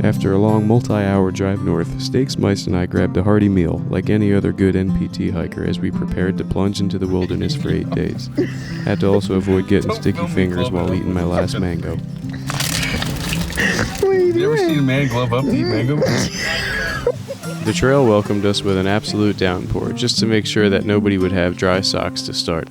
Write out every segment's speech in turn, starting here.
After a long multi-hour drive north, Steaks, Mice, and I grabbed a hearty meal, like any other good NPT hiker, as we prepared to plunge into the wilderness for 8 days. Had to also avoid getting sticky fingers while eating my last mango. You ever seen a man glove up to eat mango? The trail welcomed us with an absolute downpour, just to make sure that nobody would have dry socks to start.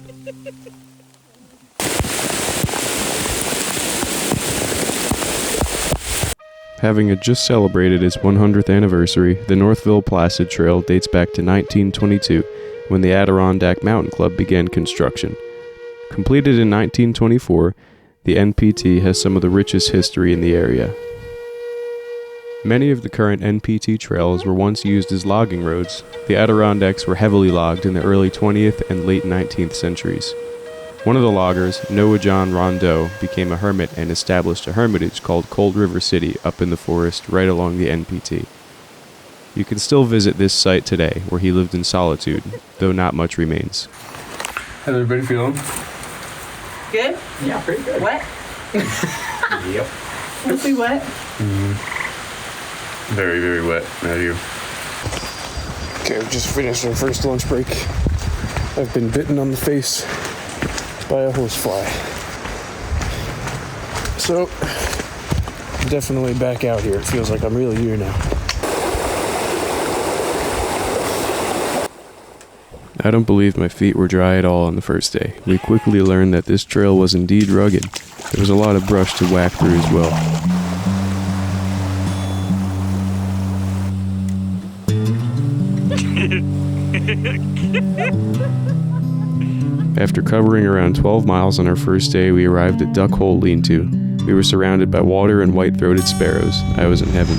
Having just celebrated its 100th anniversary, the Northville Placid Trail dates back to 1922, when the Adirondack Mountain Club began construction. Completed in 1924, the NPT has some of the richest history in the area. Many of the current NPT trails were once used as logging roads. The Adirondacks were heavily logged in the early 20th and late 19th centuries. One of the loggers, Noah John Rondeau, became a hermit and established a hermitage called Cold River City up in the forest right along the NPT. You can still visit this site today, where he lived in solitude, though not much remains. How's everybody feeling? Good? Yeah, pretty good. Wet? Yep. Mostly wet? Very, very wet. How are you? Okay, we just finished our first lunch break. I've been bitten on the face by a horsefly. So, definitely back out here. It feels like I'm really here now. I don't believe my feet were dry at all on the first day. We quickly learned that this trail was indeed rugged. There was a lot of brush to whack through as well. After covering around 12 miles on our first day, we arrived at Duck Hole Lean-To. We were surrounded by water and white-throated sparrows. I was in heaven.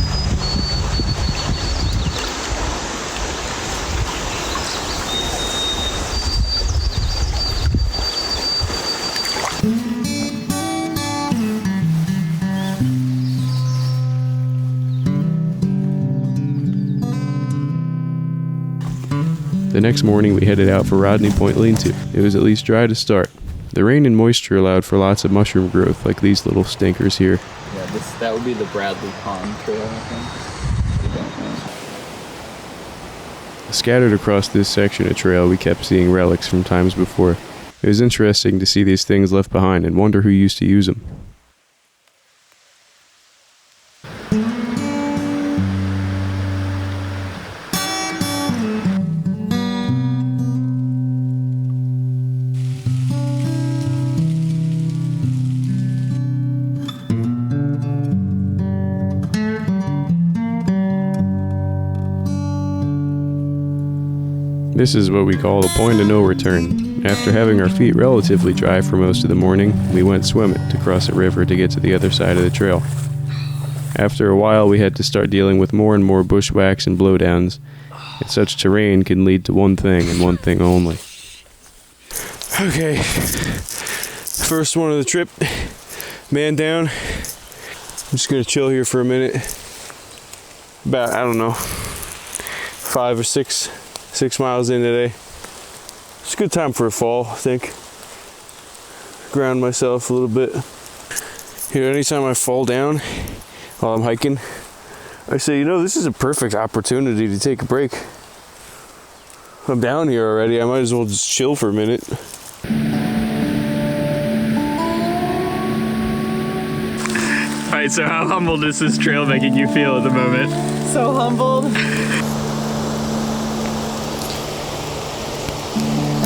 The next morning we headed out for Rodney Point Lean-To. It was at least dry to start. The rain and moisture allowed for lots of mushroom growth, like these little stinkers here. Yeah, that would be the Bradley Pond Trail, I think. Scattered across this section of trail, we kept seeing relics from times before. It was interesting to see these things left behind and wonder who used to use them. This is what we call the point of no return. After having our feet relatively dry for most of the morning, we went swimming to cross a river to get to the other side of the trail. After a while, we had to start dealing with more and more bushwhacks and blowdowns, and such terrain can lead to one thing and one thing only. Okay, first one of the trip, man down. I'm just gonna chill here for a minute. About, I don't know, 5 or 6 miles in today. It's a good time for a fall, I think. Ground myself a little bit. Here, anytime I fall down while I'm hiking, I say, this is a perfect opportunity to take a break. I'm down here already, I might as well just chill for a minute. Alright, so how humbled is this trail making you feel at the moment? So humbled.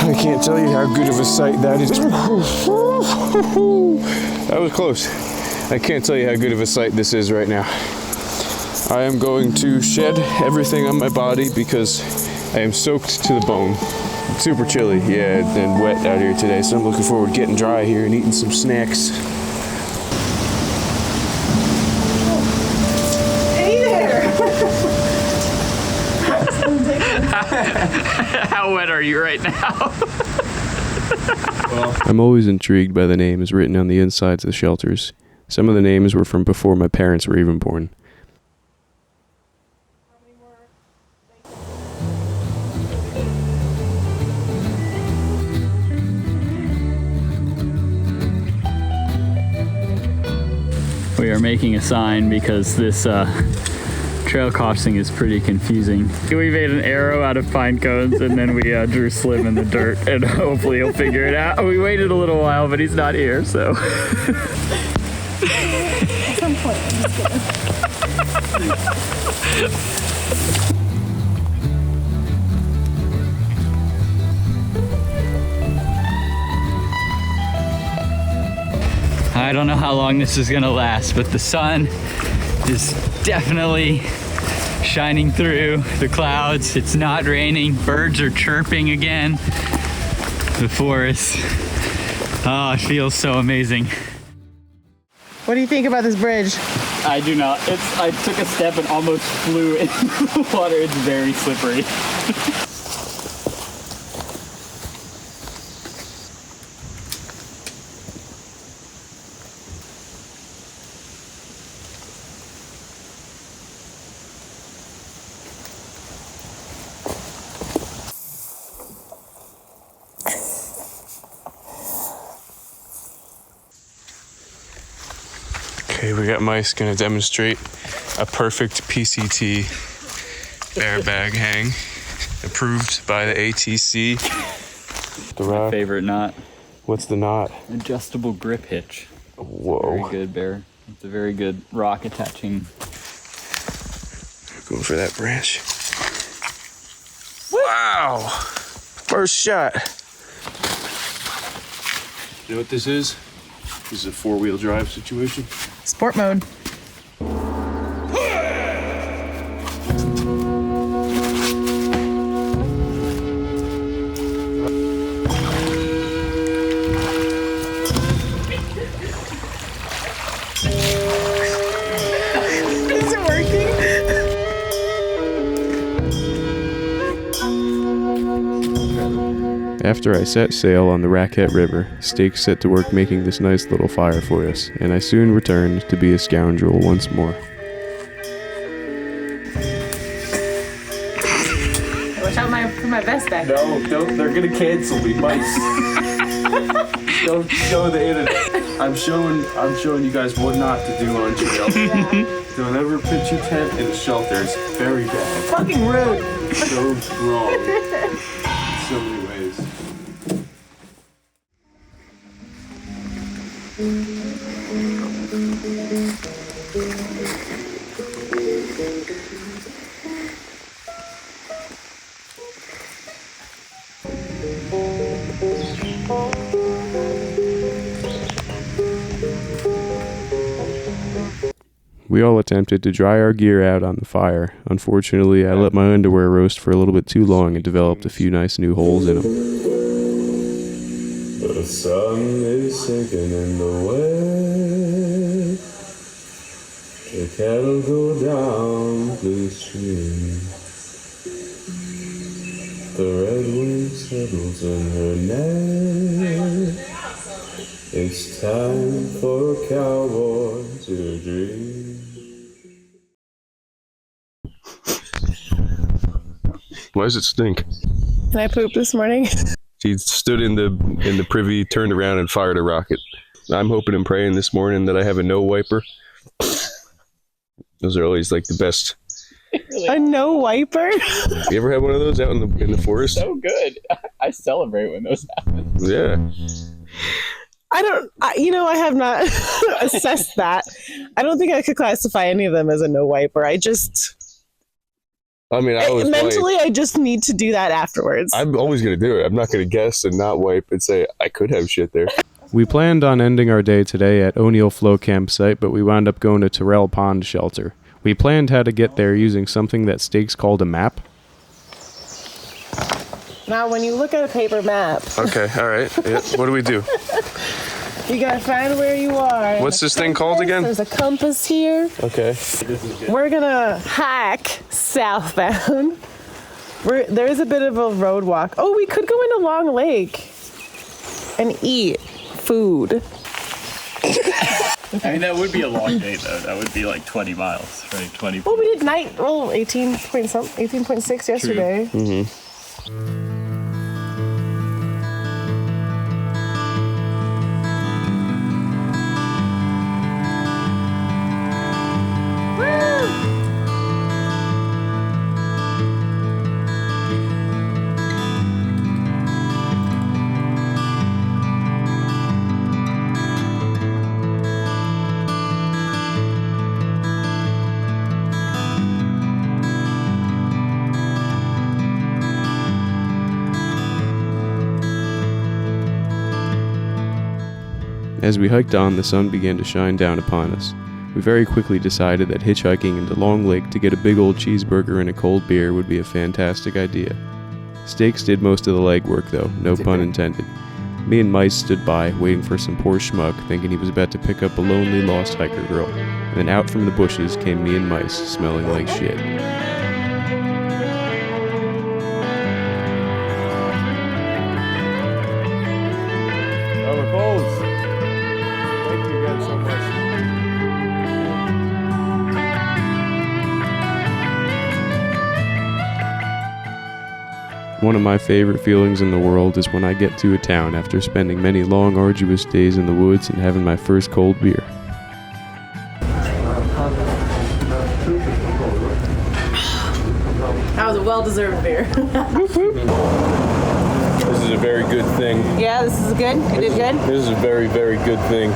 I can't tell you how good of a sight that is. That was close. I can't tell you how good of a sight this is right now. I am going to shed everything on my body because I am soaked to the bone. It's super chilly, yeah, and wet out here today, so I'm looking forward to getting dry here and eating some snacks. Hey there! How wet are you right now? I'm always intrigued by the names written on the insides of the shelters. Some of the names were from before my parents were even born. We are making a sign because this trail crossing is pretty confusing. We made an arrow out of pine cones and then we drew Slim in the dirt and hopefully he'll figure it out. We waited a little while, but he's not here, so. At some point, I'm just gonna. I don't know how long this is gonna last, but the sun is definitely shining through the clouds. It's not raining. Birds are chirping again. The forest. Oh, it feels so amazing. What do you think about this bridge? I do not. I took a step and almost flew into the water. It's very slippery. Okay, we got Mice gonna demonstrate a perfect PCT airbag hang, approved by the ATC. The rock. Favorite knot. What's the knot? Adjustable grip hitch. Whoa. Very good, Bear. It's a very good rock attaching. Going for that branch. Wow! First shot. You know what this is? This is a four-wheel drive situation. Sport mode. Is it working? After I set sail on the Raquette River, Stakes set to work making this nice little fire for us, and I soon returned to be a scoundrel once more. Watch out for my vest back. No, don't. They're gonna cancel me, Mice. Don't show the internet. I'm showing you guys what not to do on trail. Yeah. Don't ever pitch your tent in a shelter. It's very bad. Fucking rude. So wrong. In so many ways. We all attempted to dry our gear out on the fire. Unfortunately, I let my underwear roast for a little bit too long and developed a few nice new holes in them. The sun is sinking in the west. The cattle go down the stream. The redwood settles in her neck. It's time for a cowboy to dream. Why does it stink? Did I poop this morning? She stood in the privy, turned around, and fired a rocket. I'm hoping and praying this morning that I have a no wiper. Those are always like the best. A no wiper? You ever had one of those out in the forest? So good. I celebrate when those happen. Yeah. I have not assessed that. I don't think I could classify any of them as a no wiper. I always mentally, wipe. I just need to do that afterwards. I'm always going to do it. I'm not going to guess and not wipe and say I could have shit there. We planned on ending our day today at O'Neill Flow Campsite, but we wound up going to Terrell Pond Shelter. We planned how to get there using something that Stakes called a map. Now, when you look at a paper map, Okay, all right. Yeah. What do we do? you gotta find where you are. What's this thing called again? There's a compass here. Okay. We're gonna hike southbound. There is a bit of a road walk. Oh, we could go into Long Lake and eat food. I mean, that would be a long day, though. That would be like 20 miles, right? 20. Well, we did 18.6 yesterday. Mm-hmm. As we hiked on, the sun began to shine down upon us. We very quickly decided that hitchhiking into Long Lake to get a big old cheeseburger and a cold beer would be a fantastic idea. Steaks did most of the legwork though, no pun intended. Me and Mice stood by, waiting for some poor schmuck, thinking he was about to pick up a lonely lost hiker girl. And then out from the bushes came me and Mice, smelling like shit. Oh, my bones. Thank you guys so much. One of my favorite feelings in the world is when I get to a town after spending many long, arduous days in the woods and having my first cold beer. That was a well-deserved beer. This is a very good thing. Yeah, this is good? You did good? This is a very, very good thing.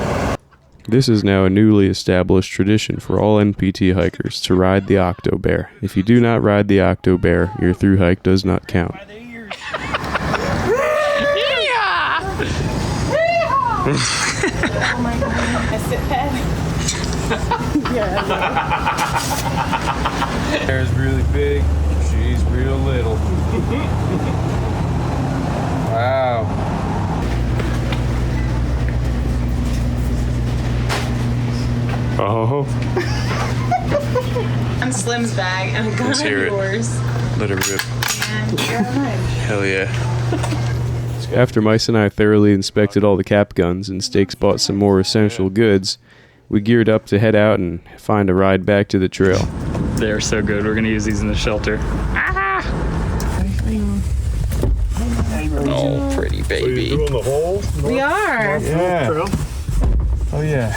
This is now a newly established tradition for all NPT hikers to ride the Octo Bear. If you do not ride the Octo Bear, your through hike does not count. Oh my god. I sit head. Yeah. Hair's really big, she's real little. Wow. Oh, I'm Slim's bag and a gun Let's hear it. yours. let her rip. And you're mine. Hell yeah. After Mice and I thoroughly inspected all the cap guns and Steaks bought some more essential goods, we geared up to head out and find a ride back to the trail. They're so good. We're gonna use these in the shelter. Oh, pretty baby. Doing the hole? We are. Yeah. Oh yeah.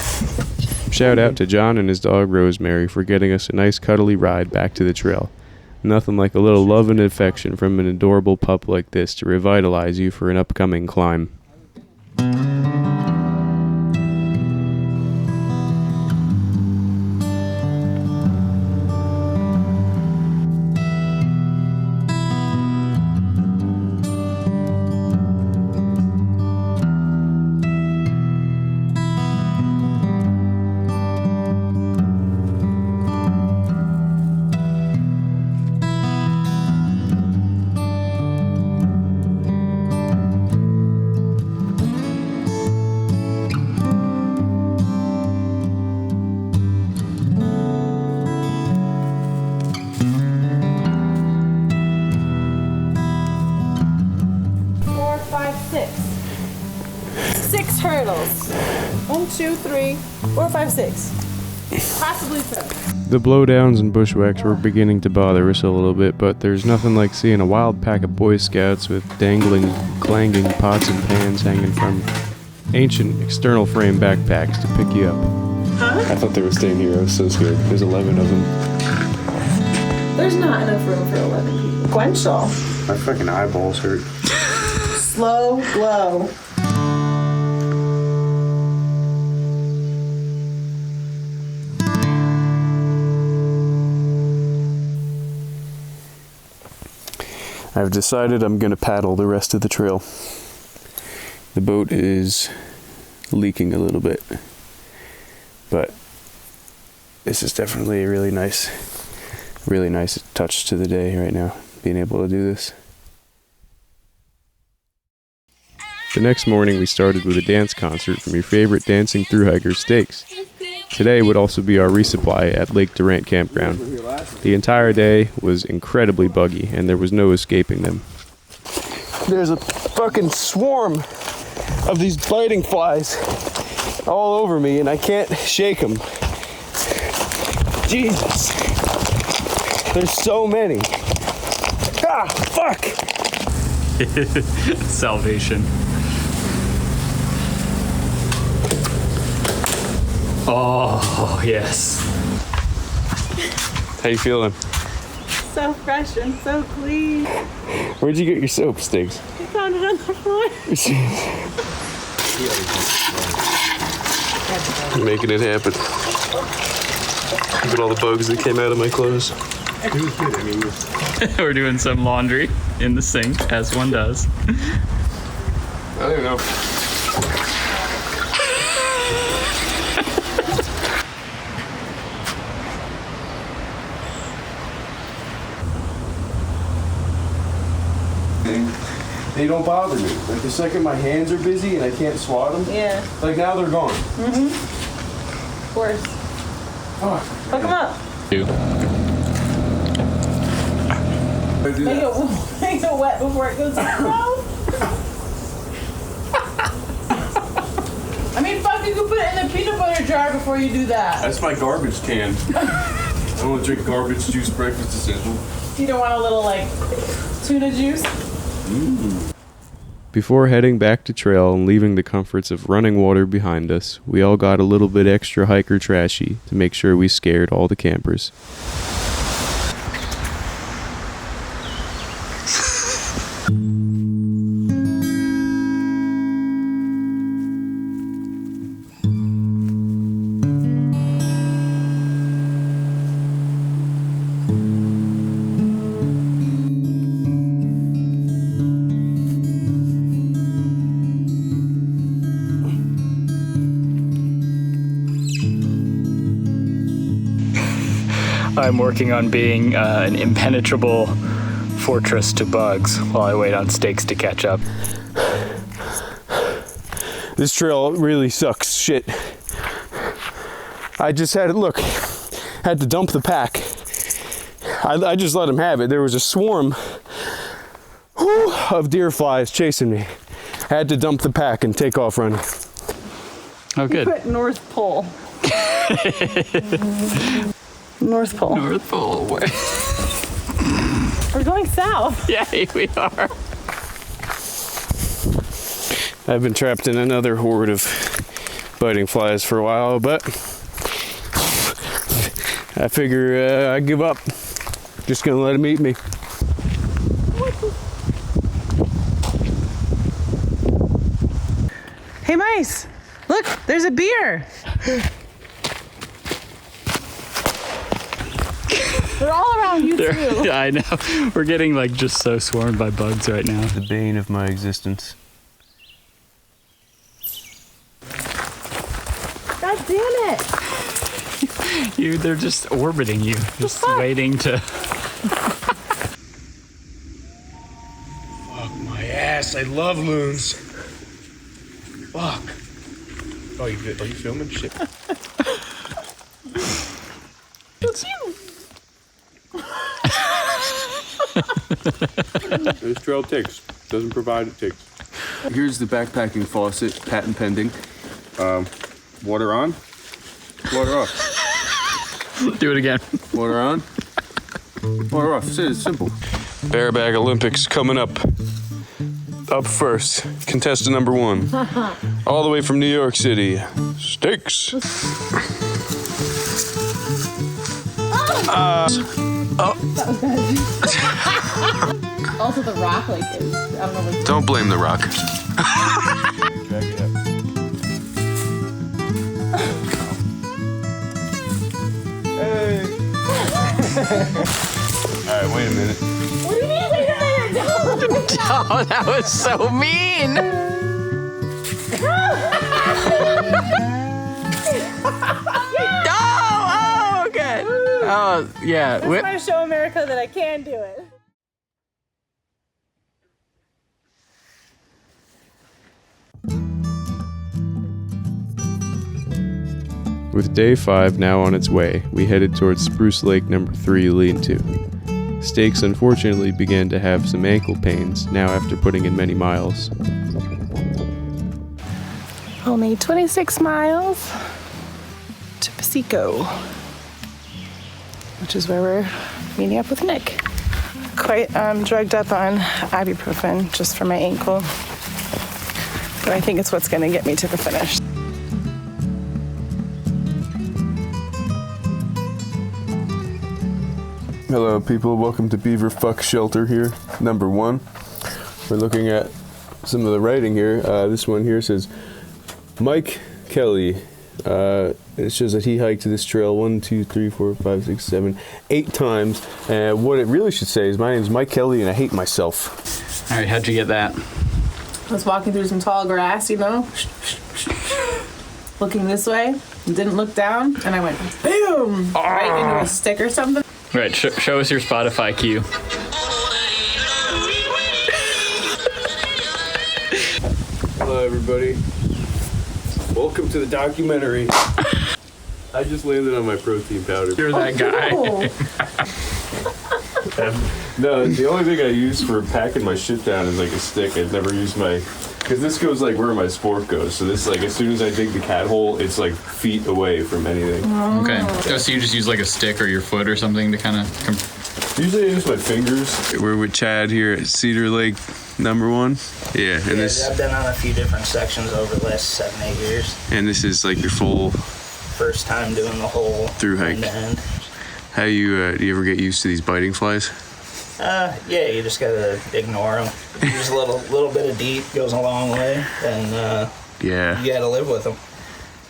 Shout out to John and his dog Rosemary for getting us a nice cuddly ride back to the trail. Nothing like a little love and affection from an adorable pup like this to revitalize you for an upcoming climb. Six hurdles. 1, 2, 3, 4, 5, 6. Possibly 7. The blowdowns and bushwhacks were beginning to bother us a little bit, but there's nothing like seeing a wild pack of Boy Scouts with dangling, clanging pots and pans hanging from ancient external frame backpacks to pick you up. Huh? I thought they were staying here. I was so scared. There's 11 of them. There's not enough room for 11 people. Sequential. My fucking eyeballs hurt. Slow blow. I've decided I'm going to paddle the rest of the trail. The boat is leaking a little bit, but this is definitely a really nice touch to the day right now, being able to do this. The next morning we started with a dance concert from your favorite dancing thru hiker Steaks. Today would also be our resupply at Lake Durant Campground. The entire day was incredibly buggy, and there was no escaping them. There's a fucking swarm of these biting flies all over me, and I can't shake them. Jesus. There's so many. Ah, fuck! Salvation. Oh, yes. How you feeling? So fresh and so clean. Where'd you get your soap, Steaks? I found it on the floor. Making it happen. Look at all the bugs that came out of my clothes. We're doing some laundry in the sink, as one does. I don't know. They don't bother me. Like the second my hands are busy and I can't swat them, Yeah. like now they're gone. Of course. Fuck. Hook them up. Make it wet before it goes in your mouth. I mean, fuck, you could put it in the peanut butter jar before you do that. That's my garbage can. I don't want to drink garbage juice breakfast essential. You don't want a little, like, tuna juice? Before heading back to trail and leaving the comforts of running water behind us, we all got a little bit extra hiker trashy to make sure we scared all the campers. I'm working on being an impenetrable fortress to bugs while I wait on steaks to catch up. This trail really sucks shit. I just had to dump the pack. I just let him have it. There was a swarm of deer flies chasing me. Had to dump the pack and take off running. Oh, good. Put North Pole. North Pole. North Pole away. We're going south. Yeah, we are. I've been trapped in another horde of biting flies for a while, but I figure I give up. Just gonna let them eat me. Hey, mice. Look, there's a beer. They're all around you, too. Yeah, I know. We're getting like just so swarmed by bugs right now. The bane of my existence. God damn it. They're just orbiting you, just waiting to. Fuck my ass, I love loons. Fuck. Oh, are you filming shit? This trail ticks. Doesn't provide it ticks. Here's the backpacking faucet, patent pending. Water on, water off. Do it again. Water on, water off. It's simple. Bear Bag Olympics coming up. Up first, contestant number 1. All the way from New York City. Steaks. Also, the rock, like, is, I don't know what's... Don't blame the rock. Hey. All right, wait a minute. What do you mean, wait a minute? Oh, that was so mean. Oh, good. Oh, yeah. I just want to show America that I can do it. With day 5 now on its way, we headed towards Spruce Lake number 3 lean-to. Stakes unfortunately began to have some ankle pains now after putting in many miles. Only 26 miles to Pico, which is where we're meeting up with Nick. Quite drugged up on ibuprofen just for my ankle, but I think it's what's going to get me to the finish. Hello people, welcome to Beaver Fuck Shelter here, number 1. We're looking at some of the writing here. This one here says, Mike Kelly. It shows that he hiked this trail 1, 2, 3, 4, 5, 6, 7, 8 times. And what it really should say is, my name is Mike Kelly and I hate myself. All right, how'd you get that? I was walking through some tall grass, you know, looking this way, didn't look down, and I went boom right into a stick or something. Right, show us your Spotify cue. Hello, everybody. Welcome to the documentary. I just landed on my protein powder. You're that guy. No, the only thing I use for packing my shit down is like a stick. I've never used my, because this goes like where my sport goes. So this, like, as soon as I dig the cat hole, it's like feet away from anything. Okay. Oh, so you just use like a stick or your foot or something to kind of... Usually I use my fingers. We're with Chad here at Cedar Lake #1. Yeah, and I've been on a few different sections over the last 7-8 years. And this is like your full First time doing the whole through hike. end to end. How do you ever get used to these biting flies? Yeah, you just gotta ignore them. Just a little bit of DEET goes a long way, and Yeah. you gotta live with them.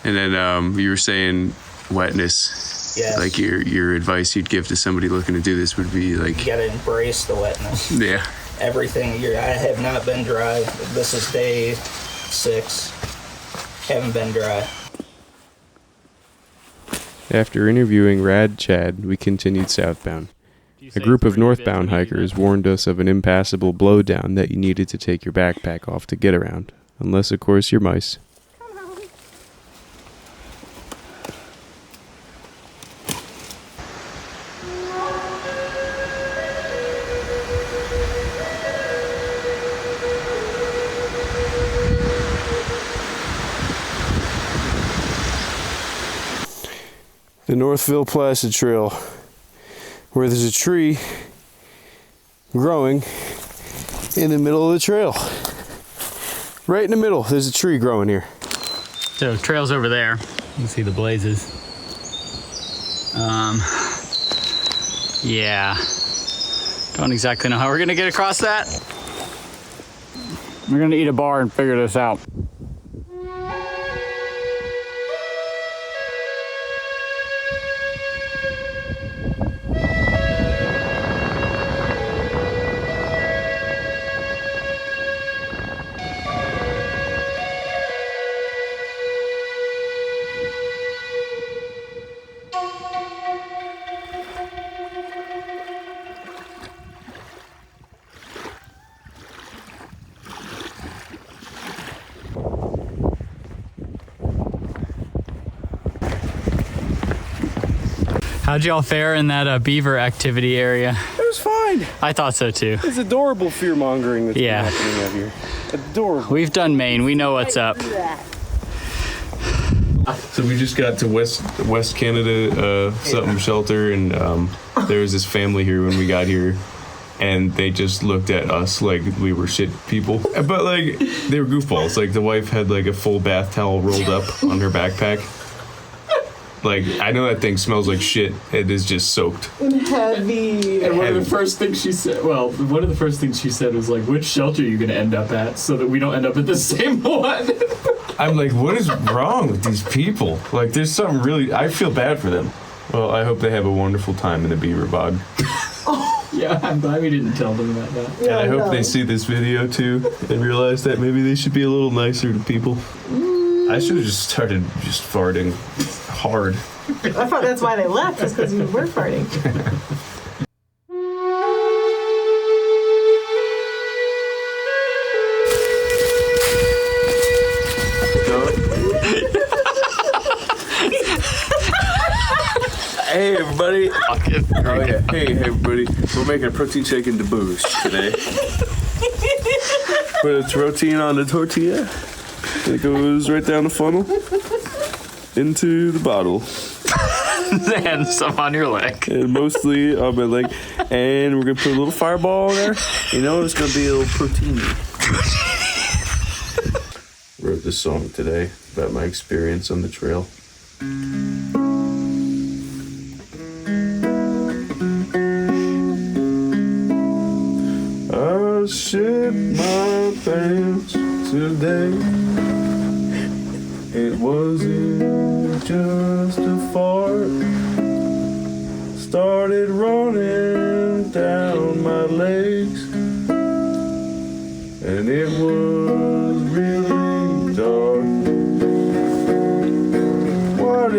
And then you were saying wetness. Yes. Like your advice you'd give to somebody looking to do this would be like, You gotta embrace the wetness. yeah. Everything. I have not been dry. This is day 6. Haven't been dry. After interviewing Rad Chad, we continued southbound. A group of northbound hikers warned us of an impassable blowdown that you needed to take your backpack off to get around. Unless, of course, you're mice. The Northville Placid Trail, where there's a tree growing in the middle of the trail. Right in the middle, there's a tree growing here. So trail's over there. You can see the blazes. Yeah. Don't exactly know how we're gonna get across that. We're gonna eat a bar and figure this out. How'd y'all fare in that beaver activity area? It was fine. I thought so too. It's adorable fear-mongering that's Yeah. been happening out here. Adorable. We've done Maine, we know what's up. So we just got to West Canada something shelter, and there was this family here when we got here, and they just looked at us like we were shit people. But like they were goofballs. Like the wife had like a full bath towel rolled up on her backpack. Like, I know that thing smells like shit. It is just soaked. Heavy. And one of the first things she said was like, which shelter are you going to end up at so that we don't end up at the same one? I'm like, what is wrong with these people? Like, there's something really, I feel bad for them. Well, I hope they have a wonderful time in the beaver bog. Yeah, I'm glad we didn't tell them about that. And I hope they see this video too and realize that maybe they should be a little nicer to people. I should have just started just farting hard. I thought that's why they left, just because you were farting. Hey everybody! Oh yeah! Hey everybody! We're making a protein shake into boost today. Put a protein on the tortilla. It goes right down the funnel into the bottle. And some on your leg. And mostly on my leg. And we're gonna put a little fireball in there. You know, it's gonna be a little protein. Wrote this song today about my experience on the trail. I shit my pants today. It wasn't just a fart. Started running down my legs, and it was really dark. What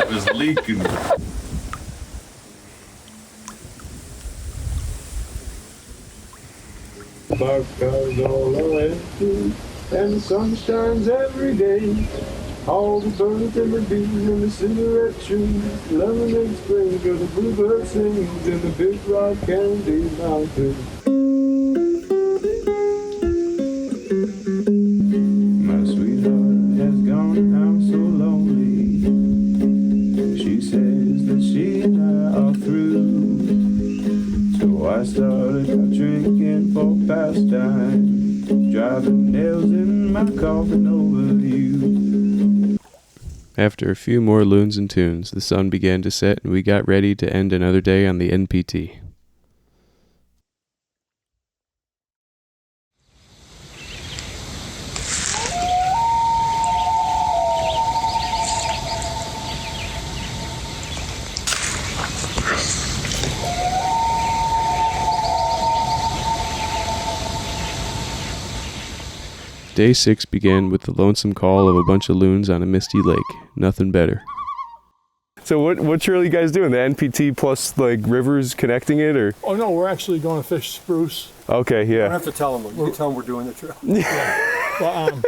It was leaking. Boxcars all are empty, and the sun shines every day. All the birds and the bees and the cigarette trees, lemonade springs where the bluebird sings in the big rock candy mountain. My sweetheart has gone out so lonely. She says that she and I are through. So I started out drinking for pastime, driving nails in my coffin over you. After a few more loons and tunes, the sun began to set and we got ready to end another day on the NPT. Day 6 began with the lonesome call of a bunch of loons on a misty lake. Nothing better. So what trail are you guys doing? The NPT plus like rivers connecting it, or? Oh no, we're actually going to fish spruce. Okay, You don't yeah. have to tell them. You can tell them we're doing the trail. Yeah. Well,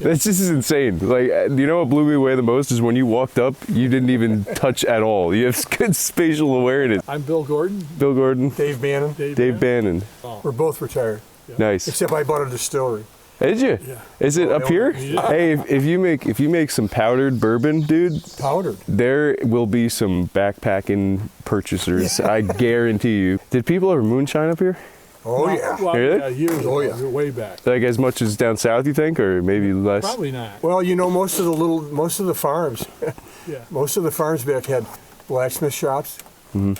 That's just insane. Like, you know what blew me away the most is when you walked up, you didn't even touch at all. You have good spatial awareness. I'm Bill Gordon. Bill Gordon. Dave Bannon. Dave Bannon. We're both retired. Yeah. Nice. Except I bought a distillery. Did you? Yeah. Is it up here? Yeah. Hey, if you make some powdered bourbon, dude, Powdered. there will be some backpacking purchasers. I guarantee you. Did people ever moonshine up here? Oh yeah. Well, Really? Yeah, years ago. Oh, yeah. Way back. Like as much as down south, you think, or maybe less? Probably not. Well, you know, most of the farms, Yeah. most of the farms back had blacksmith shops and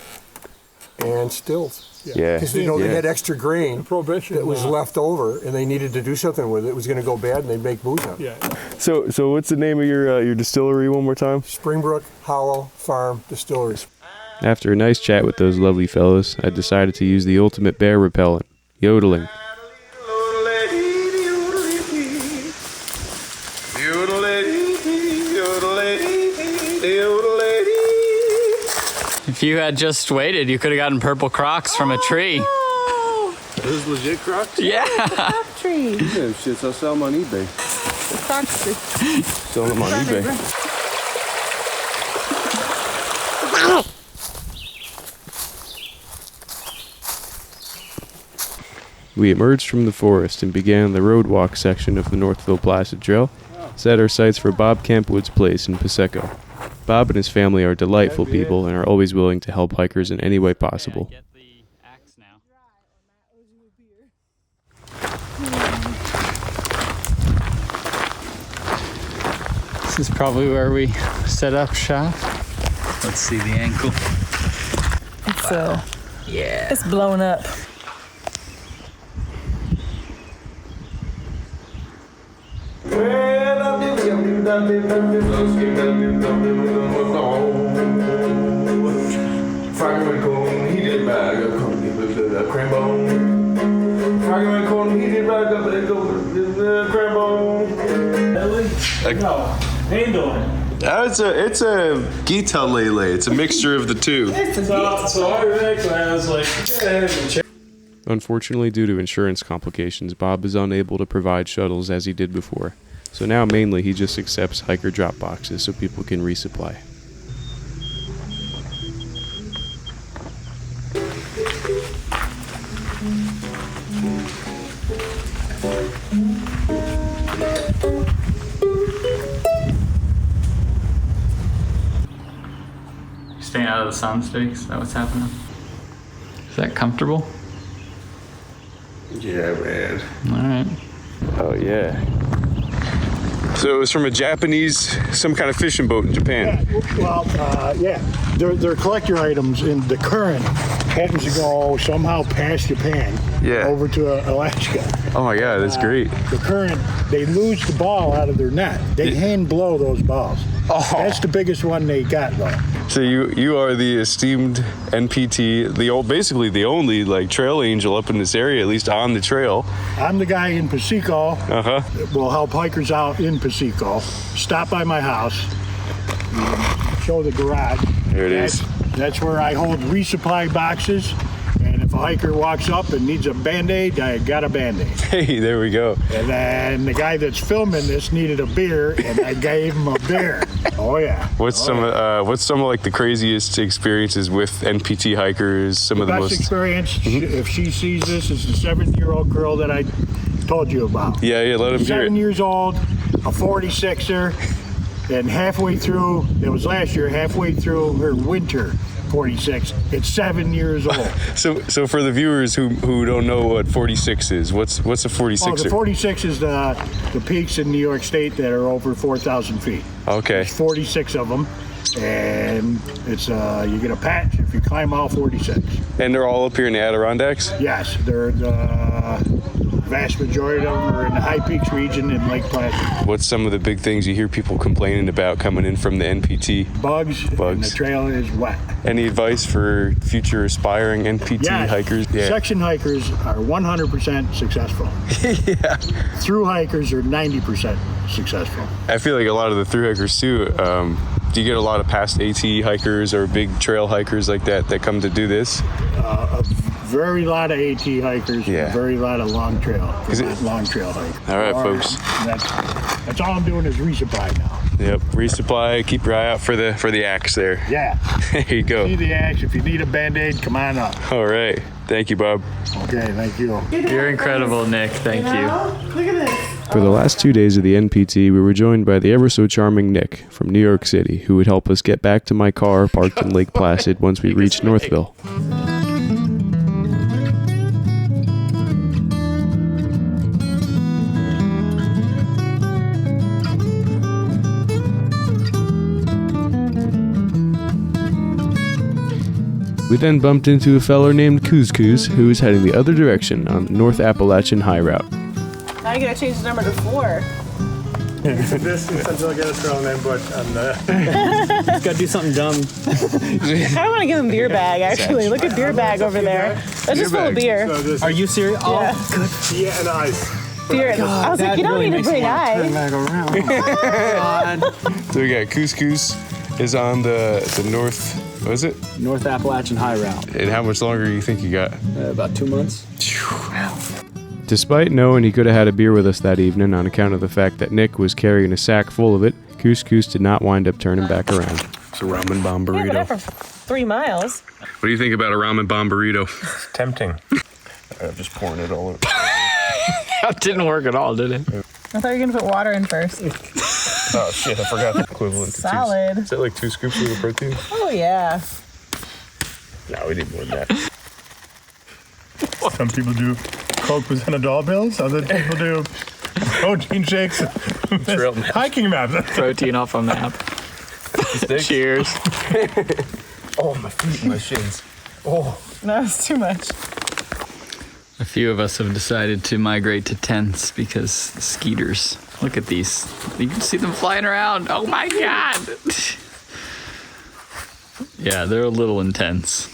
stills. Yeah. Because they had extra grain Prohibition. that was left over, and they needed to do something with it. It was going to go bad, and they'd make booze on it. Yeah. So what's the name of your distillery one more time? Springbrook Hollow Farm Distilleries. After a nice chat with those lovely fellows, I decided to use the ultimate bear repellent, yodeling. If you had just waited, you could have gotten purple Crocs from a tree. This is legit Crocs? Yeah. Tree. Yeah, shit, I'll sell them on eBay. Crocs tree. Sell them on eBay. We emerged from the forest and began the road walk section of the Northville Placid Trail, set our sights for Bob Campwood's place in Paseco. Bob and his family are delightful people and are always willing to help hikers in any way possible. Get the axe now. This is probably where we set up shop. Let's see the ankle. It's blown up. It's a Gita Lele. It's a mixture of the two. So I was like, Unfortunately, due to insurance complications, Bob is unable to provide shuttles as he did before. So now mainly he just accepts hiker drop boxes so people can resupply. Staying out of the sun sticks. Is that what's happening? Is that comfortable? Yeah, man. All right. Oh, yeah. So it was from a Japanese, some kind of fishing boat in Japan. Yeah, they're collector items, and the current happens to go somehow past Japan over to Alaska. Oh my God, that's great. The current, they lose the ball out of their net. They hand blow those balls. Oh. That's the biggest one they got, though. So you are the esteemed NPT, basically the only like trail angel up in this area, at least on the trail. I'm the guy in Paseco. Uh-huh. Will help hikers out in Paseco. Stop by my house. show the garage. There it is. That's where I hold resupply boxes. And if a hiker walks up and needs a Band-Aid, I got a Band-Aid. Hey, there we go. And then the guy that's filming this needed a beer, and I gave him a beer. Oh yeah. What's some of like the craziest experiences with NPT hikers? Some of the Best most experience, if she sees this, is the 7-year-old girl that I told you about. Yeah, let him hear it. 7 years old, a 46er, and halfway through, it was last year, halfway through her winter 46, it's 7 years old. So for the viewers who don't know what 46 is, what's a 46er? Oh, the 46 is the peaks in New York State that are over 4,000 feet. Okay. There's 46 of them, and it's you get a patch if you climb all 46. And they're all up here in the Adirondacks? Yes, they're the vast majority of them are in the High Peaks region in Lake Placid. What's some of the big things you hear people complaining about coming in from the NPT? Bugs. And the trail is wet. Any advice for future aspiring NPT hikers? Yeah. Section hikers are 100% successful. Yeah. Through hikers are 90% successful. I feel like a lot of the through hikers too, do you get a lot of past AT hikers or big trail hikers like that come to do this? A very lot of AT hikers, very lot of long trail hikers. All right, folks. That's all I'm doing is resupply now. Yep, resupply. Keep your eye out for the axe there. Yeah. There you go. See the axe. If you need a Band-Aid, come on up. All right. Thank you, Bob. Okay, thank you. You're incredible, Nick. Thank you. Look at this. For the last 2 days of the NPT, we were joined by the ever so charming Nick from New York City, who would help us get back to my car parked in Lake Placid once we reached Northville. We then bumped into a feller named Couscous, who was heading the other direction on the North Appalachian High Route. Now you gotta change the number to 4. This is until I get a trail name, but Just gotta do something dumb. I kind of want to give him beer bag, actually. Look at beer bag over there. That's just full of beer. Are you serious? Yeah. Oh, good. yeah, and ice. Beer. I was like, you don't need to bring ice. So we got Couscous is on the north. What is it? North Appalachian High Route. And how much longer do you think you got? About 2 months. Despite knowing he could have had a beer with us that evening on account of the fact that Nick was carrying a sack full of it, Couscous did not wind up turning back around. It's a ramen bomb Yeah, burrito. but not for 3 miles. What do you think about a ramen bomb burrito? Tempting. I'm just pouring it all in. That didn't work at all, did it? I thought you were gonna put water in first. Oh shit, I forgot the equivalent to Solid. Is that like 2 scoops of the protein? Oh yeah. No, we need more than that. Some people do Coke with $100 bills. Other people do protein shakes. Hiking maps. Protein off a map. Cheers. Oh, my feet and my shins. Oh. No, it's too much. A few of us have decided to migrate to tents because skeeters. Look at these. You can see them flying around. Oh my God. Yeah, they're a little intense.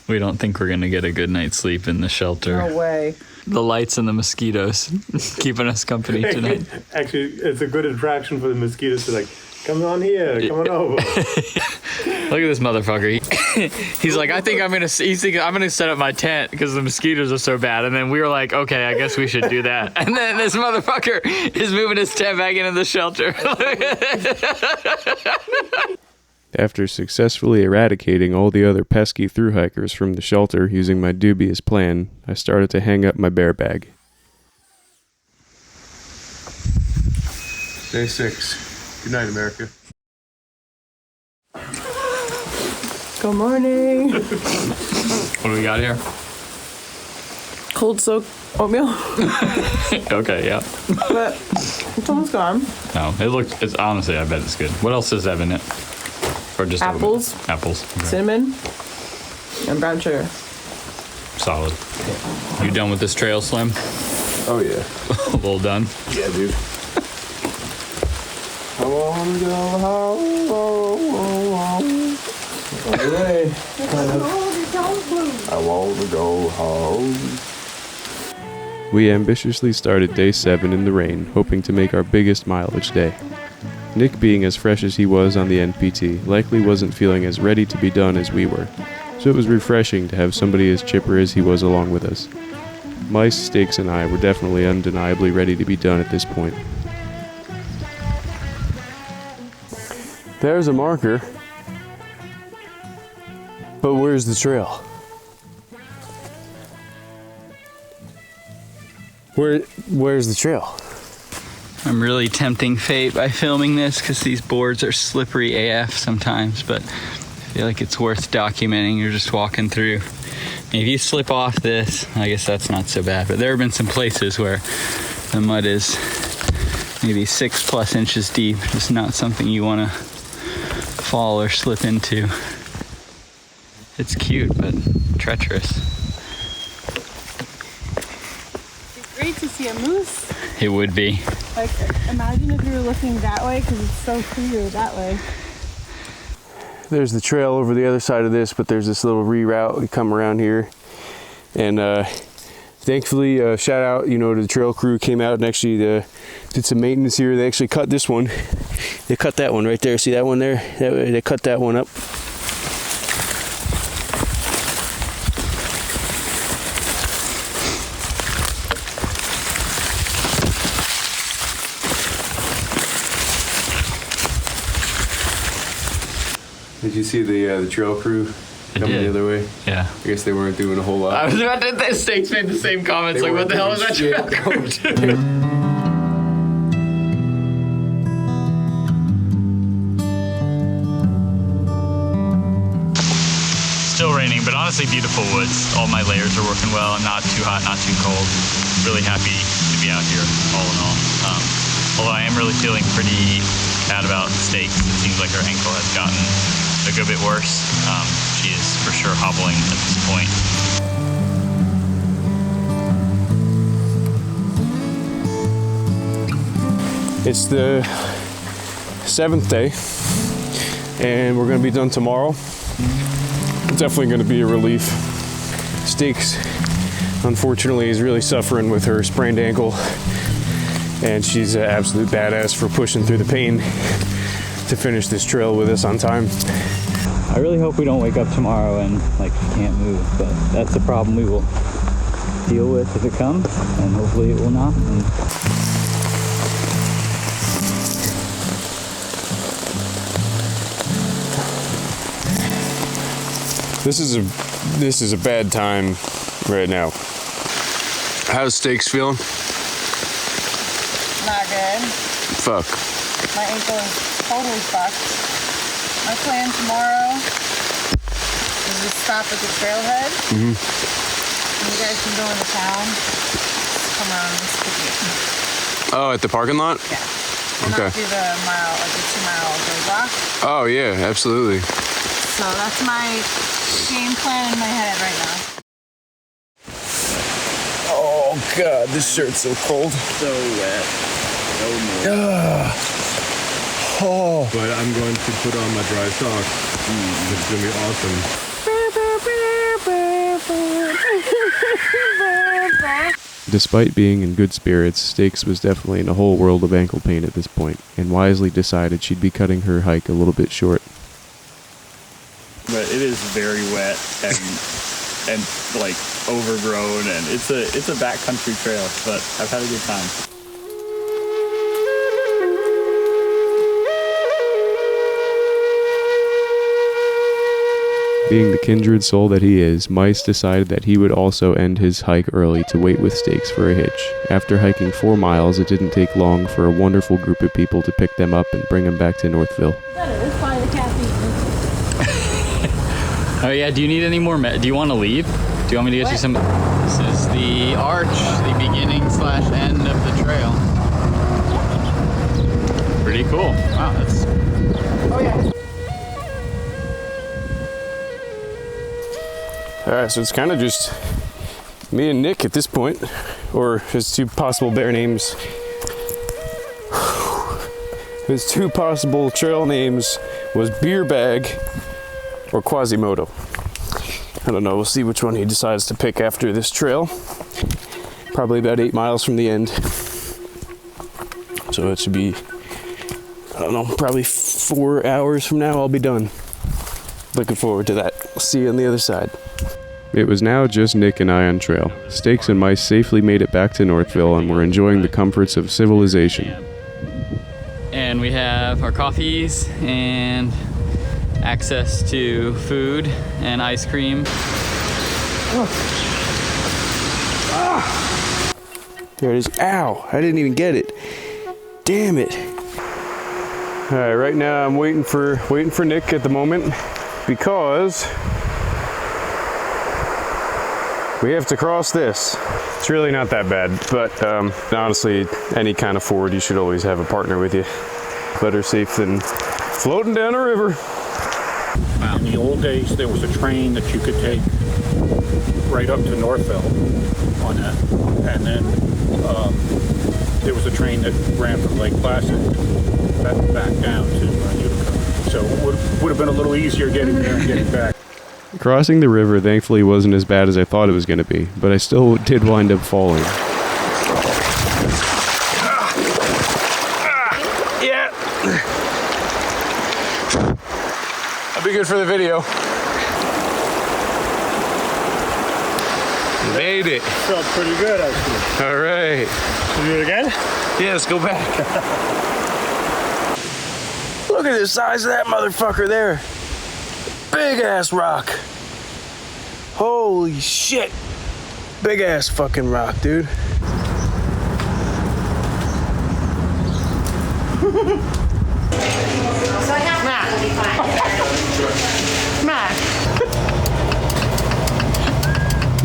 We don't think we're gonna get a good night's sleep in the shelter. No way. The lights and the mosquitoes keeping us company tonight. Actually, it's a good attraction for the mosquitoes to like, come on here, come on over. Look at this motherfucker. He's like, he's thinking I'm gonna set up my tent because the mosquitoes are so bad. And then we were like, okay, I guess we should do that. And then this motherfucker is moving his tent back into the shelter. After successfully eradicating all the other pesky thru hikers from the shelter using my dubious plan, I started to hang up my bear bag. Day 6. Good night, America. Good morning. What do we got here? Cold soaked oatmeal. Okay, yeah. But it's almost gone. No, it's honestly, I bet it's good. What else does that have in it? Or just Apples. oatmeal? Apples. Okay. Cinnamon. And brown sugar. Solid. You done with this trail, Slim? Oh, yeah. Well done. Yeah, dude. I wanna go home. I wanna go home. We ambitiously started day 7 in the rain, hoping to make our biggest mileage day. Nick, being as fresh as he was on the NPT, likely wasn't feeling as ready to be done as we were, so it was refreshing to have somebody as chipper as he was along with us. Mice, Stakes, and I were definitely undeniably ready to be done at this point. There's a marker. But where's the trail? Where's the trail? I'm really tempting fate by filming this because these boards are slippery AF sometimes, but I feel like it's worth documenting. You're just walking through. If you slip off this, I guess that's not so bad, but there have been some places where the mud is maybe 6+ inches deep. It's not something you want to fall or slip into. It's cute, but treacherous. It's great to see a moose. It would be. Like, imagine if you were looking that way, because it's so clear that way. There's the trail over the other side of this, but there's this little reroute. We come around here, and thankfully, shout out, to the trail crew, came out and actually did some maintenance here. They actually cut this one. They cut that one right there. See that one there? They cut that one up. Did you see the trail crew coming the other way? Yeah. I guess they weren't doing a whole lot. I was about to. Stakes made the same comments. Like, what the hell is that trail crew doing? Still raining, but honestly beautiful woods. All my layers are working well. Not too hot, not too cold. Really happy to be out here, all in all. Although I am really feeling pretty bad about Stakes. It seems like her ankle has gotten a good bit worse. She is for sure hobbling at this point. It's the 7th day, and we're going to be done tomorrow. It's definitely going to be a relief. Stakes, unfortunately, is really suffering with her sprained ankle, and she's an absolute badass for pushing through the pain to finish this trail with us on time. I really hope we don't wake up tomorrow and she can't move, but that's the problem we will deal with if it comes, and hopefully it will not. This is a bad time right now. How's Stakes feeling? Not good. Fuck. My ankle is totally fucked. My plan tomorrow is to stop at the trailhead. Mm-hmm. And you guys can go into town. Just come around and stick it. Oh, at the parking lot? Yeah. And Okay. not do the 2-mile roadblock. Oh yeah, absolutely. So that's my game plan in my head right now. Oh god, this shirt's so cold. So wet. So moist. Oh. But I'm going to put on my dry socks. It's going to be awesome. Despite being in good spirits, Stakes was definitely in a whole world of ankle pain at this point, and wisely decided she'd be cutting her hike a little bit short. But it is very wet and overgrown, and it's a backcountry trail, but I've had a good time. Being the kindred soul that he is, Mice decided that he would also end his hike early to wait with Stakes for a hitch. After hiking 4 miles, it didn't take long for a wonderful group of people to pick them up and bring them back to Northville. Oh yeah, do you need any more do you want to leave? Do you want me to get you some? This is the arch, the beginning/end of the trail. Pretty cool. Wow, that's... Oh yeah. Alright, so it's kind of just me and Nick at this point, or his 2 possible bear names. His 2 possible trail names was Beer Bag or Quasimodo. I don't know, we'll see which one he decides to pick after this trail. Probably about 8 miles from the end. So it should be I don't know, probably 4 hours from now I'll be done. Looking forward to that. See you on the other side. It was now just Nick and I on trail. Steaks and mice safely made it back to Northville and were enjoying the comforts of civilization. And we have our coffees and access to food and ice cream. There it is. Ow! I didn't even get it. Damn it. Alright, right now I'm waiting for Nick at the moment because we have to cross this. It's really not that bad, but honestly, any kind of ford, you should always have a partner with you. Better safe than floating down a river. In the old days, there was a train that you could take right up to Northville on that, and then there was a train that ran from Lake Placid back down to Utica. So it would have been a little easier getting there and getting back. Crossing the river thankfully wasn't as bad as I thought it was going to be, but I still did wind up falling. Yeah. That'll be good for the video. Made it. Felt pretty good, actually. All right. You do it again? Yeah, let's go back. Look at the size of that motherfucker there. Big ass rock. Holy shit. Big ass fucking rock, dude.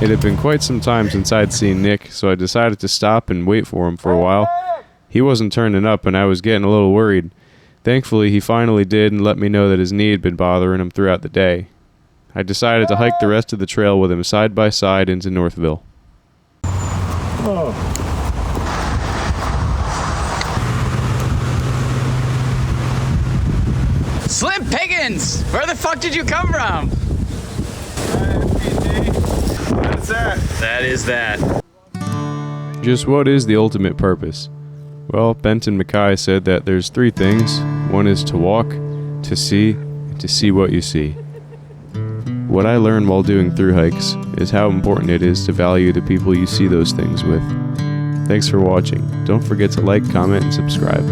It had been quite some time since I'd seen Nick, so I decided to stop and wait for him for a while. He wasn't turning up and I was getting a little worried. Thankfully, he finally did and let me know that his knee had been bothering him throughout the day. I decided to hike the rest of the trail with him side by side into Northville. Oh. Slim Pickins! Where the fuck did you come from? That's that. That is that. Just what is the ultimate purpose? Well, Benton Mackay said that there's 3 things. One is to walk, to see, and to see what you see. What I learned while doing through hikes is how important it is to value the people you see those things with. Thanks for watching. Don't forget to like, comment, and subscribe.